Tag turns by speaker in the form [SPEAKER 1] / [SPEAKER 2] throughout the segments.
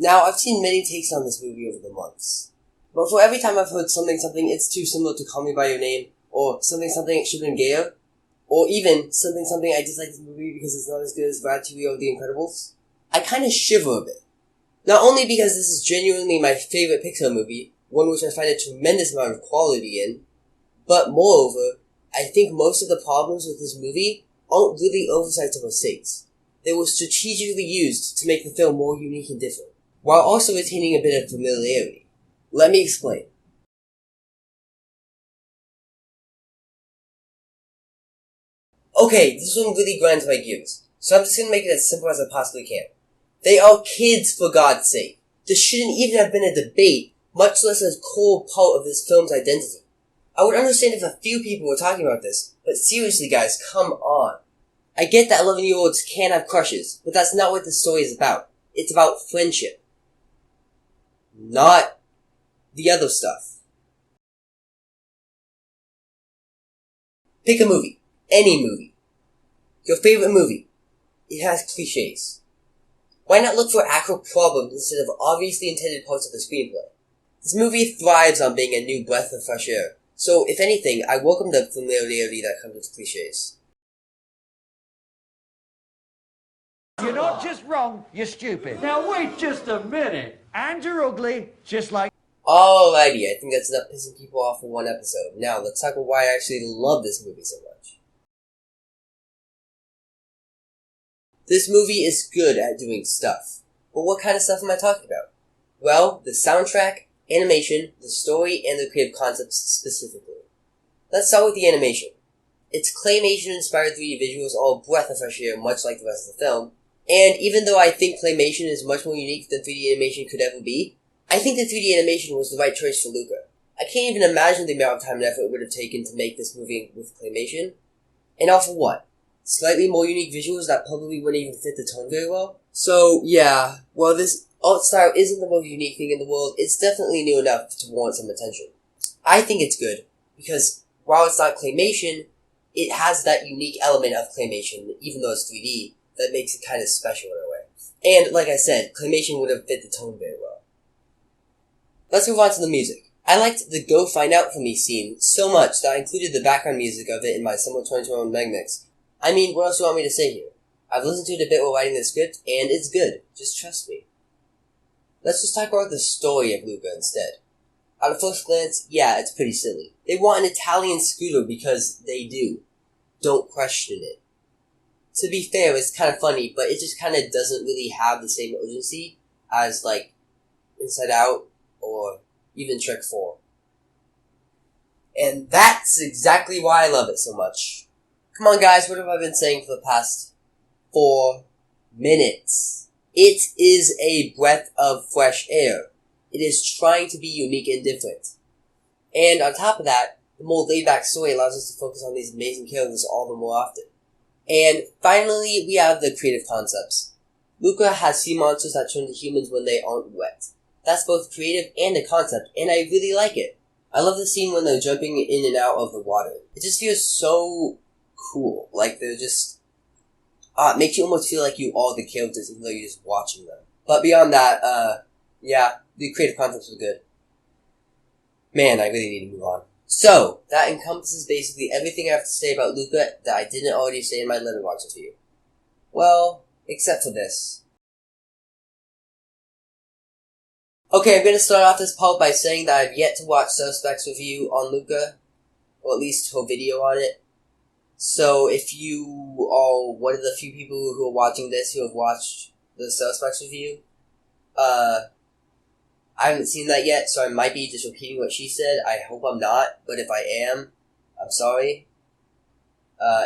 [SPEAKER 1] Now, I've seen many takes on this movie over the months, but for every time I've heard something it's too similar to Call Me By Your Name, or something it should have been gayer, or even something I dislike this movie because it's not as good as Ratatouille or The Incredibles, I kind of shiver a bit. Not only because this is genuinely my favorite Pixar movie, one which I find a tremendous amount of quality in, but moreover, I think most of the problems with this movie aren't really oversights or mistakes. They were strategically used to make the film more unique and different, while also retaining a bit of familiarity. Let me explain. Okay, this one really grinds my gears, so I'm just gonna make it as simple as I possibly can. They are kids, for God's sake. This shouldn't even have been a debate, much less a core part of this film's identity. I would understand if a few people were talking about this, but seriously guys, come on. I get that 11-year-olds can have crushes, but that's not what the story is about. It's about friendship. Not the other stuff. Pick a movie. Any movie. Your favorite movie. It has cliches. Why not look for actual problems instead of obviously intended parts of the screenplay? This movie thrives on being a new breath of fresh air, so if anything, I welcome the familiarity that comes with cliches.
[SPEAKER 2] You're not just wrong, you're stupid. Now wait just a minute. And you're ugly, just like...
[SPEAKER 1] Alrighty, I think that's enough pissing people off for one episode. Now, let's talk about why I actually love this movie so much. This movie is good at doing stuff. But what kind of stuff am I talking about? Well, the soundtrack, animation, the story, and the creative concepts specifically. Let's start with the animation. Its claymation-inspired 3D visuals are a breath of fresh air, much like the rest of the film. And even though I think claymation is much more unique than 3D animation could ever be, I think the 3D animation was the right choice for Luca. I can't even imagine the amount of time and effort it would have taken to make this movie with claymation. And all for what? Slightly more unique visuals that probably wouldn't even fit the tone very well? So, yeah, while this art style isn't the most unique thing in the world, it's definitely new enough to warrant some attention. I think it's good, because while it's not claymation, it has that unique element of claymation, even though it's 3D, that makes it kind of special in a way. And, like I said, claymation would have fit the tone very well. Let's move on to the music. I liked the Go Find Out For Me scene so much that I included the background music of it in my Summer 2021 Meg Mix. I mean, what else do you want me to say here? I've listened to it a bit while writing the script, and it's good. Just trust me. Let's just talk about the story of Luca instead. At a first glance, yeah, it's pretty silly. They want an Italian scooter because they do. Don't question it. To be fair, it's kind of funny, but it just kind of doesn't really have the same urgency as, like, Inside Out or even Shrek 4. And that's exactly why I love it so much. Come on guys, what have I been saying for the past 4 minutes? It is a breath of fresh air. It is trying to be unique and different. And on top of that, the more laid-back story allows us to focus on these amazing characters all the more often. And finally, we have the creative concepts. Luca has sea monsters that turn to humans when they aren't wet. That's both creative and a concept, and I really like it. I love the scene when they're jumping in and out of the water. It just feels so cool. Like they're just... it makes you almost feel like you are the characters even though you're just watching them. But beyond that, yeah, the creative concepts were good. Man, I really need to move on. So, that encompasses basically everything I have to say about Luca that I didn't already say in my Letterboxd review. Well, except for this. Okay, I'm going to start off this part by saying that I've yet to watch Suspect's review on Luca, or at least her video on it. So, if you are one of the few people who are watching this who have watched the Suspect's review, I haven't seen that yet, so I might be just repeating what she said. I hope I'm not, but if I am, I'm sorry.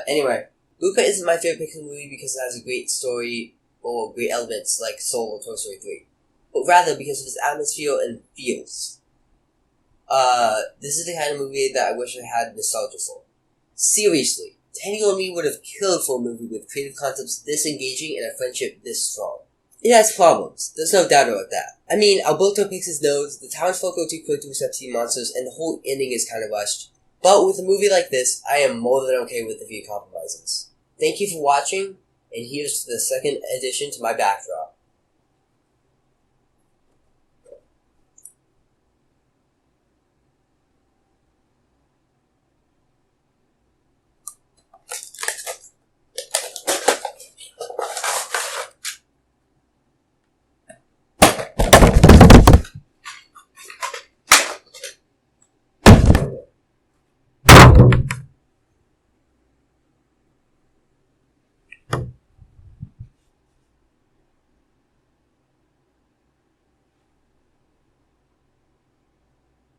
[SPEAKER 1] Anyway, Luca isn't my favorite Pixar movie because it has a great story or great elements like Soul or Toy Story 3, but rather because of its atmosphere and feels. This is the kind of movie that I wish I had nostalgia for. Seriously, 10-year-old me would have killed for a movie with creative concepts this engaging and a friendship this strong. It has problems, there's no doubt about that. I mean, Alberto picks his nose, the townsfolk go too quick to accept sea monsters, and the whole ending is kind of rushed. But with a movie like this, I am more than okay with a few compromises. Thank you for watching, and here's the second addition to my backdrop.